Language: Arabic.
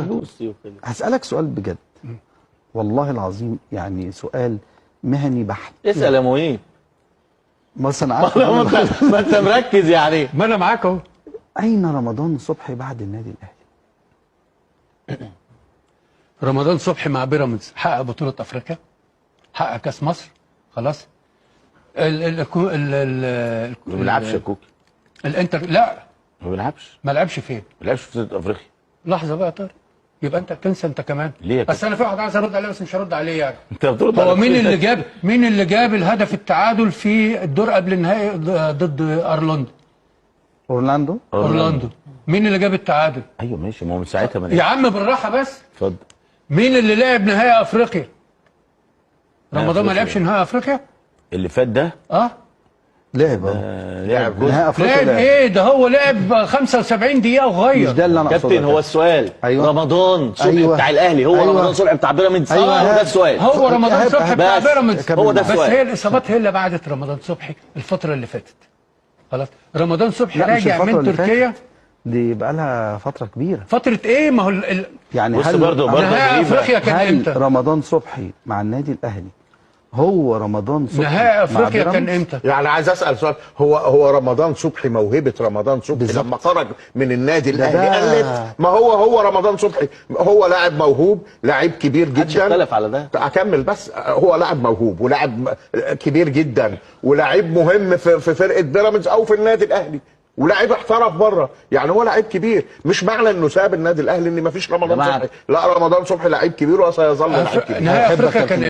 فلوس وكده. هسألك سؤال بجد والله العظيم، يعني سؤال مهني بحت. اسال يا مهيب. بس انا عارف ما انت مركز يعني. ما انا معاك اهو. اين رمضان صبحي بعد النادي الاهلي؟ رمضان صبحي مع بيراميدز حقق بطولة افريقيا، حقق كاس مصر، خلاص. ما بيلعبش يا كوكي. الانتر لا ما بيلعبش. ما لعبش فين؟ ما بيلعبش في بطولة افريقيا. لحظة بقى يا طارق، يبقى انت بتنسى انت كمان. ليه يا بس انا في واحد عايز ارد عليه بس مش هرد عليه يعني. انت بترد هو على مين اللي جاب الهدف التعادل في الدور قبل النهائي ضد اورلاندو. مين اللي جاب التعادل؟ ايوه ماشي، ما هو من ساعتها يا عم بالراحة بس. اتفضل. مين اللي لعب نهائي افريقيا؟ رمضان ما لعبش نهائي افريقيا؟ اللي فات ده؟ لعب لعب نهائي افريقيا. لعب ايه ده؟ هو لعب 75 دقيقة وغير. مش ده اللي انا اقصده. كابتن هو السؤال. أيوة. رمضان صبحي بتاع الاهلي هو رمضان صبحي بتاع بيراميدز؟ أيوة. هو ده السؤال. هو رمضان صبحي بتاع بيراميدز. هو ده السؤال. بس هي الاصابات هي اللي بعدت رمضان صبحي الفترة اللي فاتت. خلاص. رمضان صبحي راجع من تركيا. دي بقى لها فترة كبيرة. فترة ايه؟ ما هو يعني بص برضه نهائي افريقيا كان امتى؟ رمضان صبحي مع النادي الاهلي هو رمضان صبحي نهائي افريقيا كان امتى؟ يعني عايز اسال سؤال، هو رمضان صبحي موهبه رمضان صبحي بالزبط. لما خرج من النادي الاهلي قلت ما هو رمضان صبحي هو لاعب موهوب، لاعب كبير جدا. اختلف على ده. اكمل بس. هو لاعب موهوب ولاعب كبير جدا ولاعب مهم في فرقه بيراميدز او في النادي الاهلي، ولاعب احترف بره، يعني هو لاعب كبير. مش معنى انه ساب النادي الاهلي ان مفيش رمضان صبحي، لا رمضان صبحي لاعب كبير وسيظل لاعب كبير. نهائي افريقيا كان